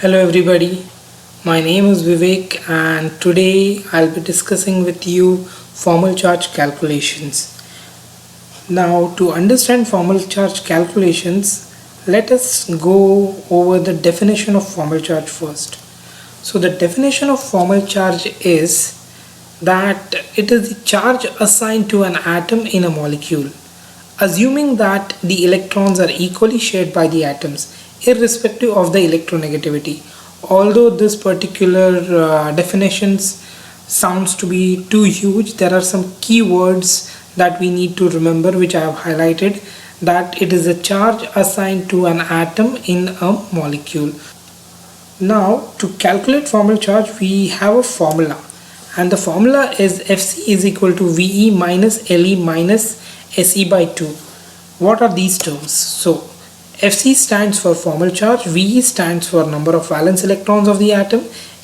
Hello everybody, my name is Vivek and today I'll be discussing with you formal charge calculations. Now to understand formal charge calculations, let us go over the definition of formal charge first. So the definition of formal charge is that it is the charge assigned to an atom in a molecule, assuming that the electrons are equally shared by the atoms irrespective of the electronegativity. Although this particular definitions sounds to be too huge, there are some keywords that we need to remember, which I have highlighted, that it is a charge assigned to an atom in a molecule. Now to calculate formal charge we have a formula, and the formula is Fc is equal to Ve minus Le minus Se by 2. What are these terms? So Fc stands for formal charge, Ve stands for number of valence electrons of the atom,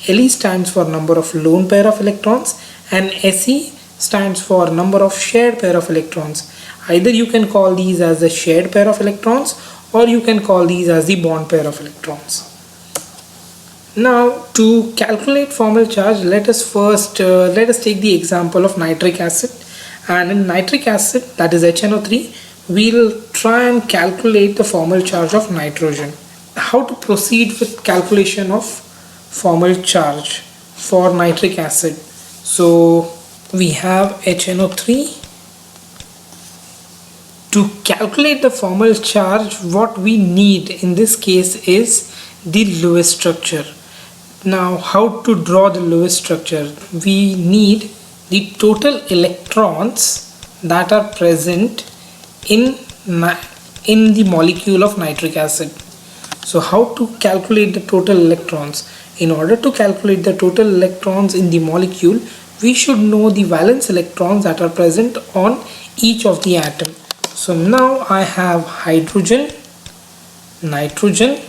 Le stands for number of lone pair of electrons, and Se stands for number of shared pair of electrons. Either you can call these as the shared pair of electrons or you can call these as the bond pair of electrons. Now to calculate formal charge, let us take the example of nitric acid, and in nitric acid, that is HNO3, we'll try and calculate the formal charge of nitrogen. How to proceed with calculation of formal charge for nitric acid? So we have HNO3. To calculate the formal charge, what we need in this case is the Lewis structure. Now how to draw the Lewis structure? We need the total electrons that are present in the molecule of nitric acid. So how to calculate the total electrons? In order to calculate the total electrons in the molecule, we should know the valence electrons that are present on each of the atom. So now I have hydrogen, nitrogen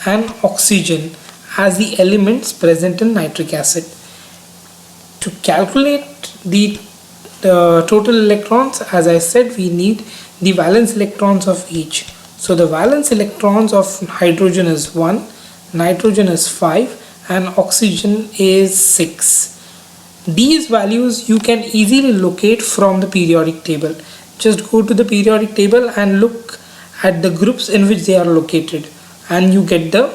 and oxygen as the elements present in nitric acid. To calculate the total electrons, as I said, we need the valence electrons of each. So the valence electrons of hydrogen is 1, nitrogen is 5 and oxygen is 6. These values you can easily locate from the periodic table. Just go to the periodic table and look at the groups in which they are located and you get the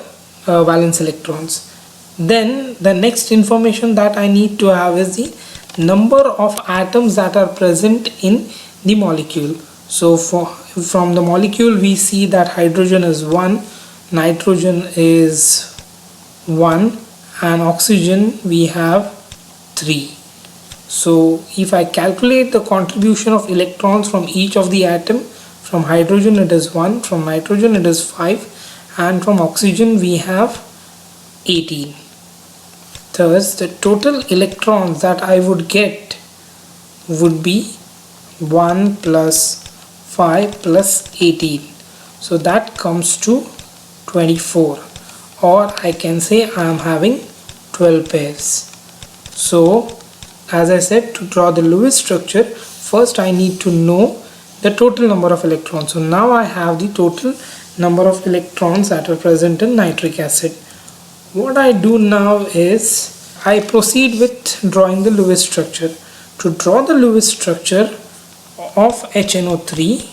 valence electrons. Then the next information that I need to have is the number of atoms that are present in the molecule. So from the molecule we see that hydrogen is 1, nitrogen is 1 and oxygen we have 3. So if I calculate the contribution of electrons from each of the atom, from hydrogen it is 1, from nitrogen it is 5 and from oxygen we have 18. Thus the total electrons that I would get would be 1 plus 5 plus 18. So that comes to 24, or I can say I am having 12 pairs. So as I said, to draw the Lewis structure, first I need to know the total number of electrons. So now I have the total number of electrons that are present in nitric acid. What I do now is I proceed with drawing the Lewis structure. To draw the Lewis structure of HNO3,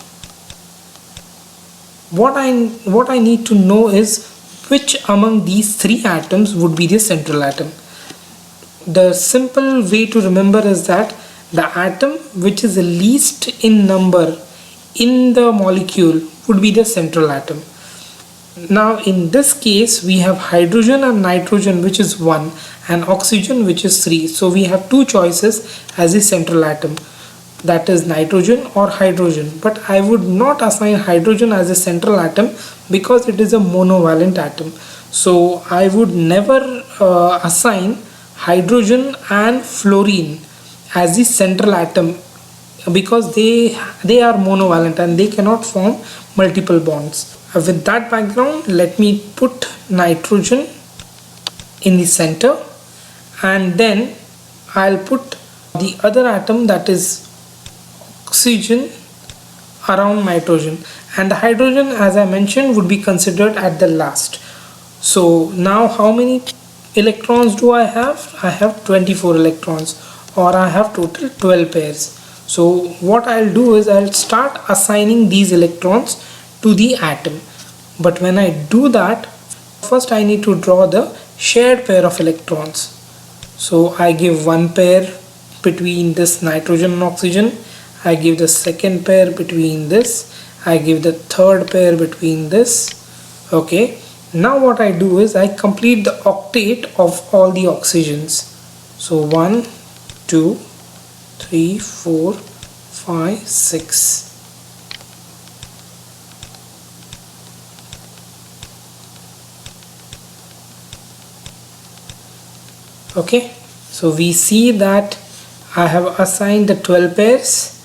what I need to know is which among these three atoms would be the central atom. The simple way to remember is that the atom which is the least in number in the molecule would be the central atom. Now in this case we have hydrogen and nitrogen which is 1 and oxygen which is 3. So we have two choices as the central atom, that is nitrogen or hydrogen, but I would not assign hydrogen as a central atom because it is a monovalent atom. So I would never assign hydrogen and fluorine as the central atom because they are monovalent and they cannot form multiple bonds. With that background, let me put nitrogen in the center and then I'll put the other atom, that is oxygen, around nitrogen, and the hydrogen, as I mentioned, would be considered at the last. So now how many electrons do I have? I have 24 electrons, or I have total 12 pairs. So what I'll do is I'll start assigning these electrons to the atom. But when I do that, first I need to draw the shared pair of electrons. So I give one pair between this nitrogen and oxygen, I give the second pair between this, I give the third pair between this. Okay, now what I do is I complete the octet of all the oxygens. So 1 2 3 4 5 6. Okay, so we see that I have assigned the 12 pairs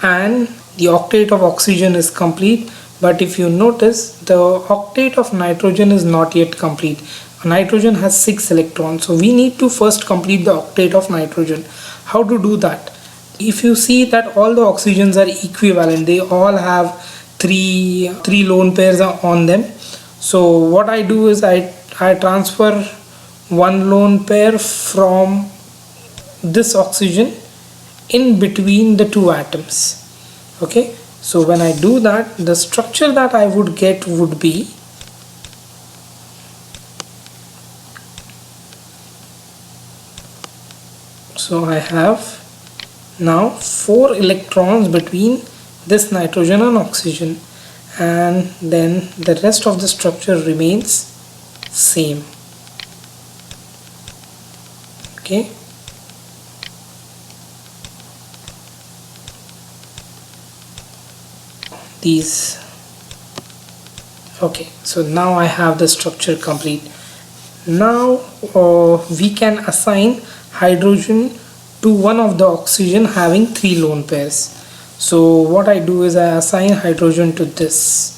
and the octet of oxygen is complete. But if you notice, the octet of nitrogen is not yet complete. Nitrogen has 6 electrons, so we need to first complete the octet of nitrogen. How to do that? If you see that all the oxygens are equivalent, they all have three lone pairs on them. So what I do is I transfer one lone pair from this oxygen in between the two atoms. Okay, so when I do that, the structure that I would get would be so I have now 4 electrons between this nitrogen and oxygen, and then the rest of the structure remains same. Okay, these. Okay, so now I have the structure complete. Now we can assign hydrogen to one of the oxygen having 3 lone pairs. So what I do is I assign hydrogen to this.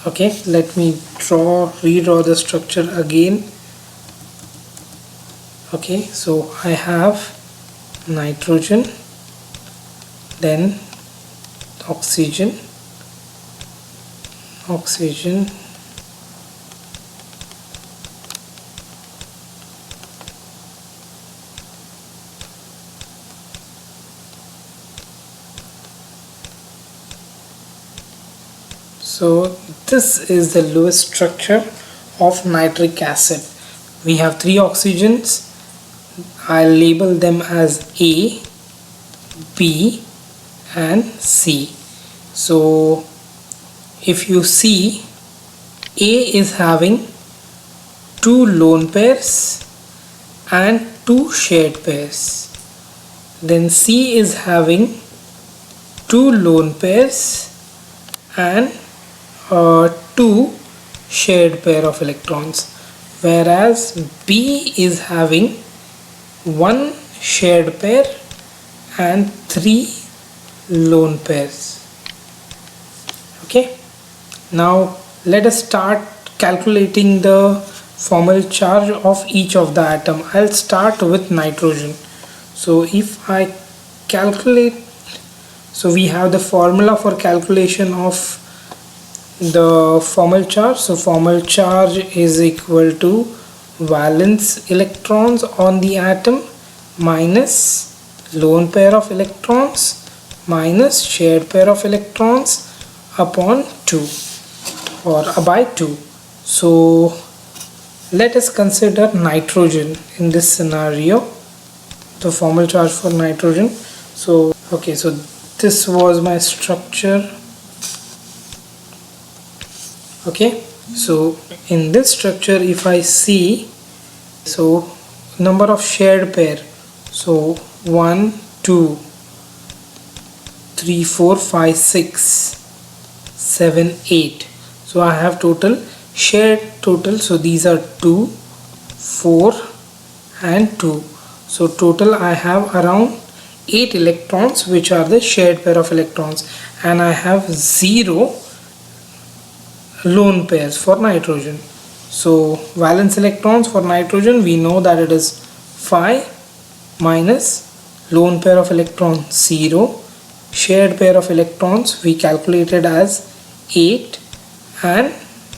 Okay, let me redraw the structure again. Okay, so I have nitrogen, then oxygen, so this is the Lewis structure of nitric acid. We have 3 oxygens. I'll label them as A, B and C. So if you see, A is having 2 lone pairs and 2 shared pairs. Then C is having 2 lone pairs and 2 shared pair of electrons, whereas B is having 1 shared pair and 3 lone pairs. Okay, now let us start calculating the formal charge of each of the atom. I'll start with nitrogen. So if I calculate, so we have the formula for calculation of the formal charge. So formal charge is equal to valence electrons on the atom minus lone pair of electrons minus shared pair of electrons upon 2 or by 2. So let us consider nitrogen in this scenario, the formal charge for nitrogen. So okay, so this was my structure. Okay, so in this structure, if I see, so number of shared pair, so 1 2 3 4 5 6 7 8. So I have total shared total, so these are 2 4 and 2. So total I have around 8 electrons, which are the shared pair of electrons, and I have 0 lone pairs for nitrogen. So valence electrons for nitrogen, we know that it is 5 minus lone pair of electrons 0, shared pair of electrons we calculated as 8, and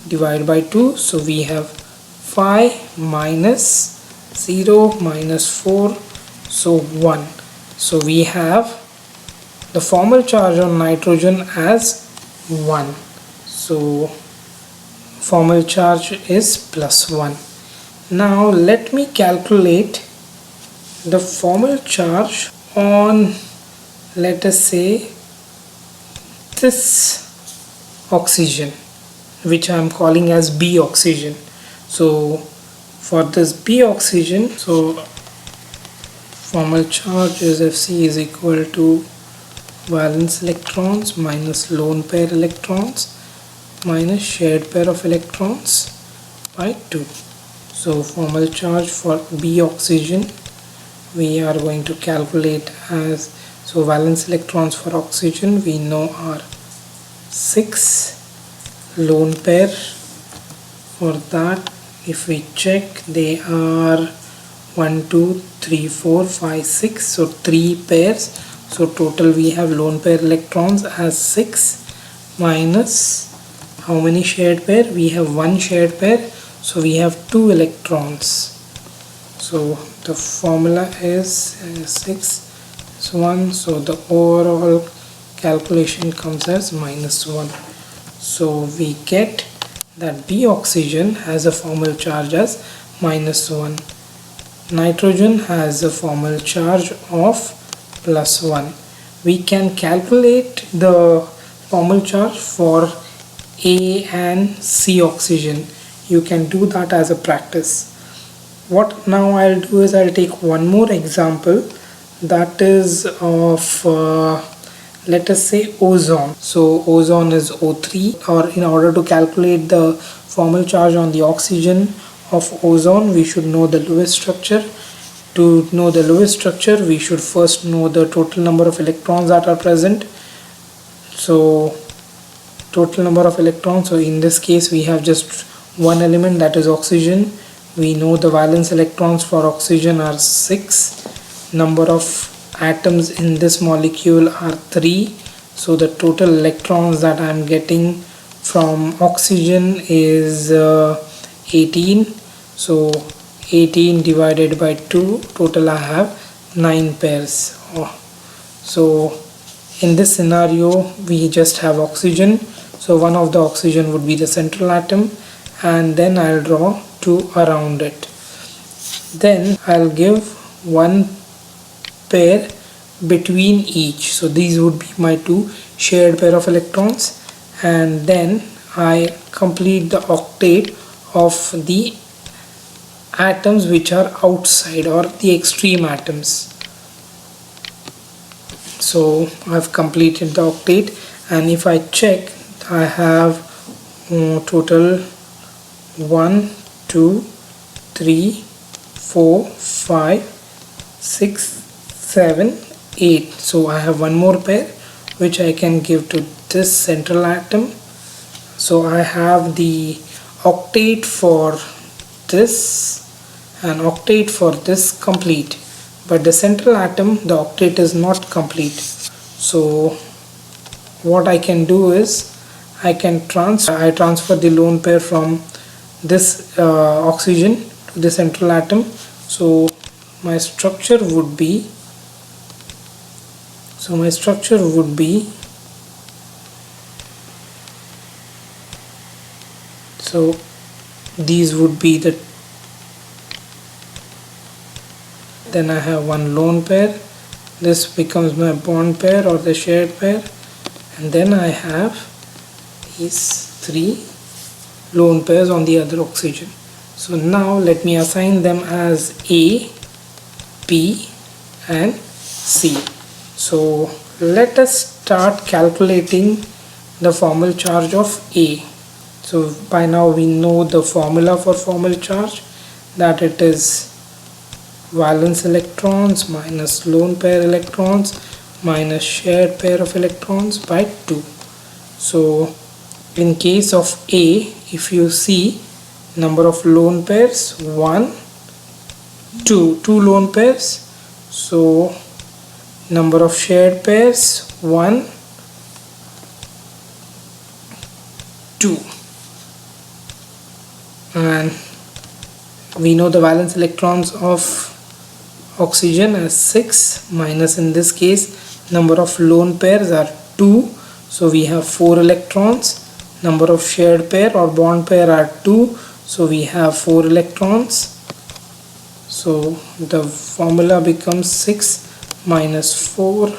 divide by 2, so we have 5 minus 0 minus 4, so 1. So we have the formal charge on nitrogen as 1. So formal charge is plus 1. Now let me calculate the formal charge on, let us say, this oxygen, which I am calling as B oxygen. So for this B oxygen, so formal charge is Fc is equal to valence electrons minus lone pair electrons minus shared pair of electrons by 2. So formal charge for B oxygen we are going to calculate as, so valence electrons for oxygen we know are 6, lone pair for that if we check they are 1 2 3 4 5 6, so 3 pairs. So total we have lone pair electrons as 6 minus how many shared pair? We have 1 shared pair, so we have 2 electrons. So the formula is 6 is 1, so the overall calculation comes as minus 1. So we get that B oxygen has a formal charge as minus 1. Nitrogen has a formal charge of plus 1. We can calculate the formal charge for A and C oxygen. You can do that as a practice. What now I'll do is I'll take one more example, that is of let us say ozone. So ozone is O3, or in order to calculate the formal charge on the oxygen of ozone we should know the Lewis structure. To know the Lewis structure we should first know the total number of electrons that are present. So total number of electrons, so in this case we have just one element, that is oxygen. We know the valence electrons for oxygen are 6, number of atoms in this molecule are 3, so the total electrons that I am getting from oxygen is 18. So 18 divided by 2, total I have 9 pairs. So in this scenario we just have oxygen, so one of the oxygen would be the central atom, and then I'll draw 2 around it. Then I'll give one pair between each, so these would be my 2 shared pair of electrons, and then I complete the octet of the atoms which are outside, or the extreme atoms. So I've completed the octet, and if I check I have total 1 2 3 4 5 6 7 8, so I have one more pair which I can give to this central atom. So I have the octet for this and octet for this complete, but the central atom, the octet is not complete. So what I can do is I transfer the lone pair from this oxygen to the central atom. So my structure would be, so these would be the, then I have one lone pair, this becomes my bond pair or the shared pair, and then I have these 3 lone pairs on the other oxygen. So now let me assign them as A, B and C. So let us start calculating the formal charge of A. So by now we know the formula for formal charge, that it is valence electrons minus lone pair electrons minus shared pair of electrons by 2. So in case of A, if you see number of lone pairs 1 2 lone pairs, so number of shared pairs 1 2. and we know the valence electrons of oxygen as 6, minus in this case number of lone pairs are 2, so we have 4 electrons. Number of shared pair or bond pair are 2, so we have 4 electrons. So the formula becomes 6 minus 4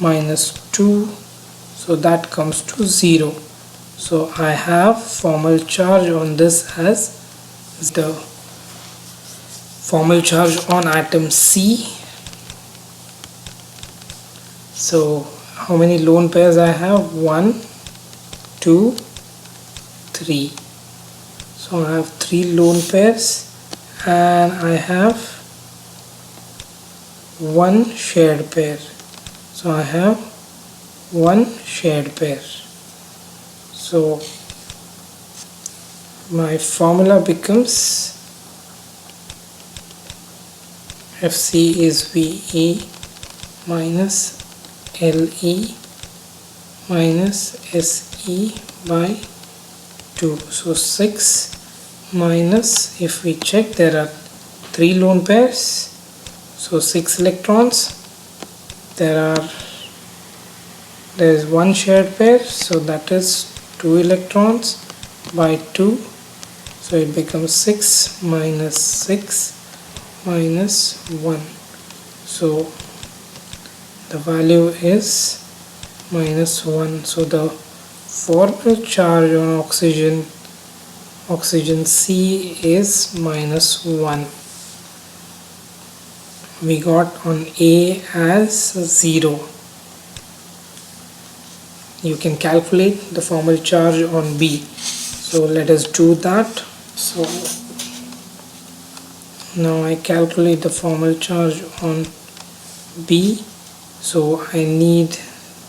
minus 2, so that comes to 0. So I have formal charge on this as the formal charge on atom C. So how many lone pairs I have? 1, 2, 3. So I have 3 lone pairs and I have 1 shared pair. So I have 1 shared pair. So my formula becomes Fc is VE minus LE minus SE by 2. So 6 minus, if we check, there are 3 lone pairs, so 6 electrons. There is 1 shared pair, so that is 2 electrons by 2, so it becomes 6 minus 1. So the value is -1. So the formal charge on oxygen C is -1. We got on A as 0. You can calculate the formal charge on B. So let us do that. So now I calculate the formal charge on B. So I need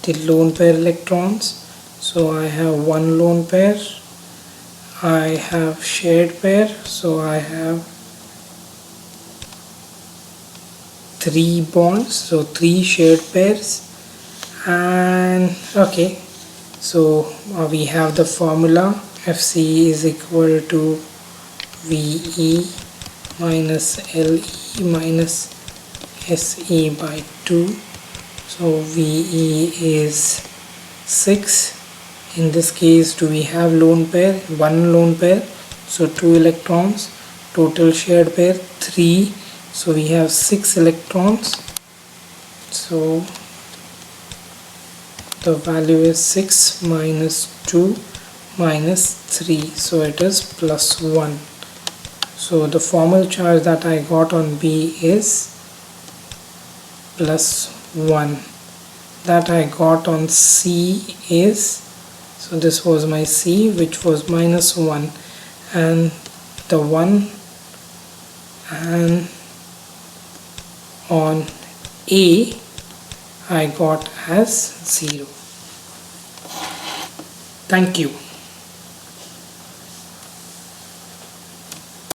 the lone pair electrons. So I have 1 lone pair. I have shared pair. So I have 3 bonds. So 3 shared pairs. And okay. So we have the formula. Fc is equal to VE minus LE minus SE by 2. So VE is 6. In this case, do we have lone pair? 1 lone pair, so 2 electrons. Total shared pair 3, so we have 6 electrons. So the value is 6 minus 2 minus 3, so it is +1. So the formal charge that I got on B is +1. That I got on C is, so this was my C, which was -1, and the 1, and on A I got as 0. Thank you.